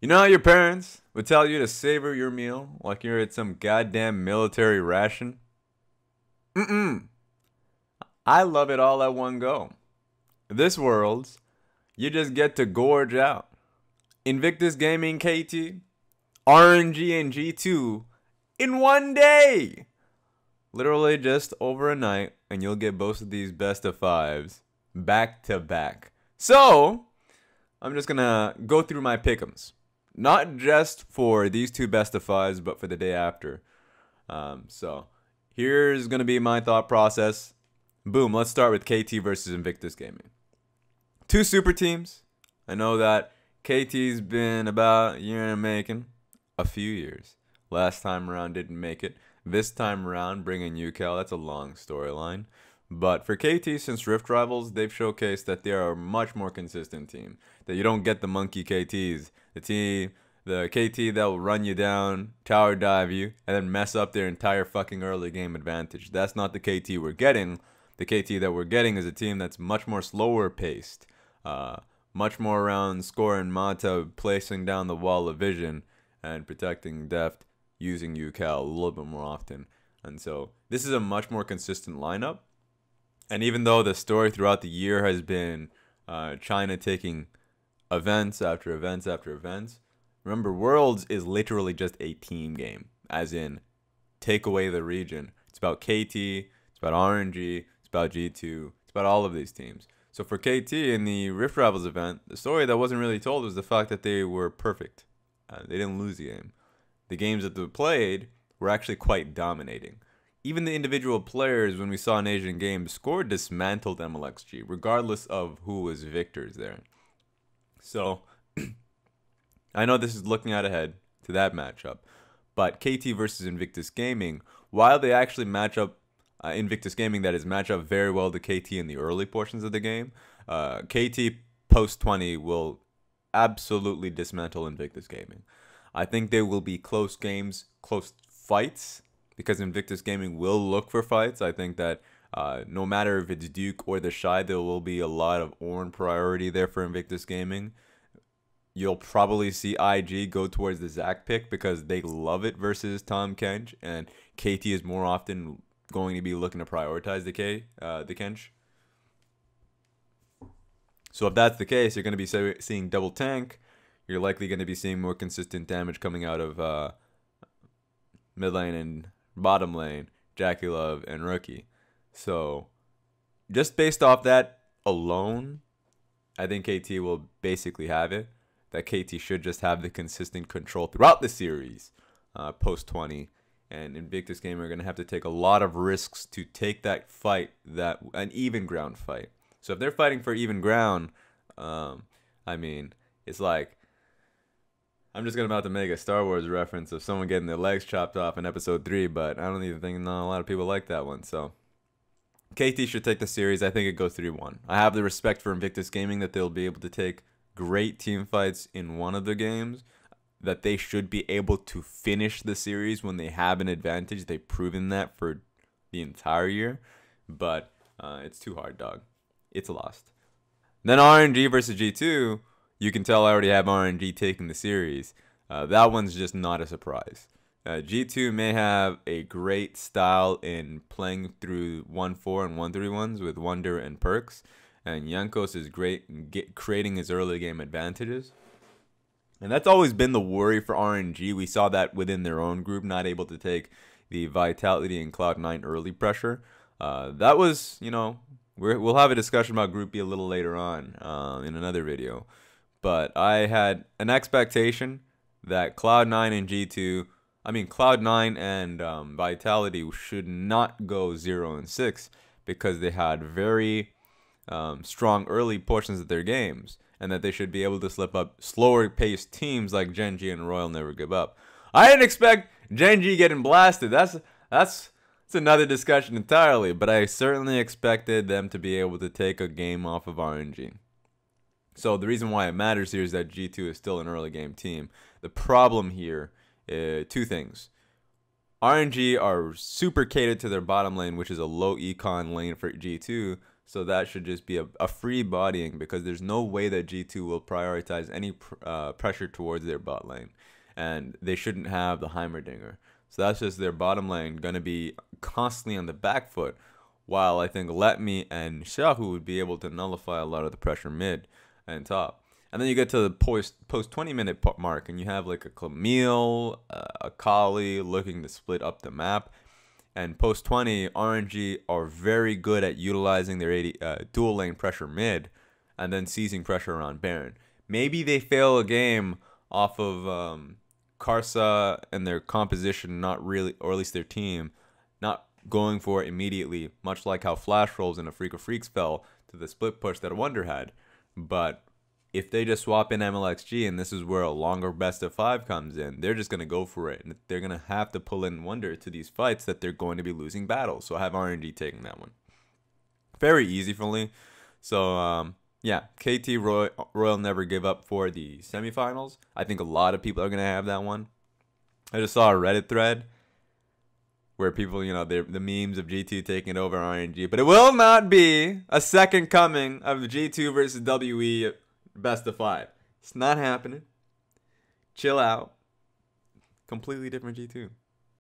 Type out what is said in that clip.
You know how your parents would tell you to savor your meal like you're at some goddamn military ration? Mm-mm. I love it all at one go. This world's, you just get to gorge out. Invictus Gaming KT, RNG and G2 in one day! Literally just over a night, and you'll get both of these best of fives back to back. So, I'm just gonna go through my pick'ems. Not just for these two best of fives, but for the day after. So, here's gonna be my thought process. Boom, let's start with KT versus Invictus Gaming. Two super teams. I know that KT's been about a year in making. A few years. Last time around didn't make it. This time around, bringing UCal, that's a long storyline. But for KT, since Rift Rivals, they've showcased that they are a much more consistent team. That you don't get the monkey KTs. The KT that will run you down, tower dive you, and then mess up their entire fucking early game advantage. That's not the KT we're getting. The KT that we're getting is a team that's much more slower paced. Much more around score and Mata placing down the wall of vision and protecting deft using UCal a little bit more often. And so this is a much more consistent lineup. And even though the story throughout the year has been China taking events after events after events, remember Worlds is literally just a team game. As in, take away the region. It's about KT, it's about RNG, it's about G2, it's about all of these teams. So for KT in the Rift Rivals event, the story that wasn't really told was the fact that they were perfect. They didn't lose the game. The games that they played were actually quite dominating. Even the individual players, when we saw in Asian games, scored dismantled MLXG, regardless of who was victors there. So, I know this is looking out ahead to that matchup, but KT versus Invictus Gaming, while they actually match up, Invictus Gaming, that is, match up very well to KT in the early portions of the game, KT post 20 will absolutely dismantle Invictus Gaming. I think there will be close games, close fights, because Invictus Gaming will look for fights. I think that no matter if it's Duke or the Shy, there will be a lot of Ornn priority there for Invictus Gaming. You'll probably see IG go towards the Zac pick because they love it versus Tom Kench, and KT is more often going to be looking to prioritize the Kench. So if that's the case, you're going to be seeing double tank. You're likely going to be seeing more consistent damage coming out of mid lane and bottom lane, Jackie Love and Rookie. So just based off that alone, I think KT will basically have it. That KT should just have the consistent control throughout the series post 20. And Invictus Gamer are going to have to take a lot of risks to take that fight, an even ground fight. So if they're fighting for even ground, I mean, it's like, I'm just about to make a Star Wars reference of someone getting their legs chopped off in episode 3, but I don't even think a lot of people like that one. So KT should take the series. I think it goes 3-1. I have the respect for Invictus Gaming that they'll be able to take great team fights in one of the games, that they should be able to finish the series when they have an advantage. They've proven that for the entire year, but it's too hard, dog. It's lost. Then RNG versus G2. You can tell I already have RNG taking the series. That one's just not a surprise. G2 may have a great style in playing through 1-4 and 1-3-1s with Wonder and Perks. And Jankos is great in creating his early game advantages. And that's always been the worry for RNG. We saw that within their own group, not able to take the Vitality and Cloud9 early pressure. That was, we'll have a discussion about Group B a little later on in another video. But I had an expectation that Cloud9 and G2, Cloud9 and Vitality should not go 0-6 because they had very strong early portions of their games, and that they should be able to slip up slower paced teams like Gen G and Royal Never Give Up. I didn't expect Gen G getting blasted. That's another discussion entirely, but I certainly expected them to be able to take a game off of RNG. So the reason why it matters here is that G2 is still an early game team. The problem here is two things. RNG are super catered to their bottom lane, which is a low econ lane for G2. So that should just be a free bodying, because there's no way that G2 will prioritize any pressure towards their bot lane. And they shouldn't have the Heimerdinger. So that's just their bottom lane going to be constantly on the back foot, while I think Let Me and Shahu would be able to nullify a lot of the pressure mid and top. And then you get to the post 20-minute mark, and you have like a Camille, a Kali looking to split up the map. And post 20, RNG are very good at utilizing their dual lane pressure mid and then seizing pressure around Baron. Maybe they fail a game off of Karsa and their composition not really, or at least their team, not going for it immediately, much like how Flash Rolls and a Freak of Freaks fell to the split push that Wonder had. But if they just swap in MLXG, and this is where a longer best of 5 comes in, they're just going to go for it. And they're going to have to pull in Wonder to these fights that they're going to be losing battles. So I have RNG taking that one. Very easy for me. So, yeah, KT Royal Never Give Up for the semifinals. I think a lot of people are going to have that one. I just saw a Reddit thread where people, you know, the memes of G2 taking over RNG. But it will not be a second coming of G2 versus WE best of 5. It's not happening. Chill out. Completely different G2.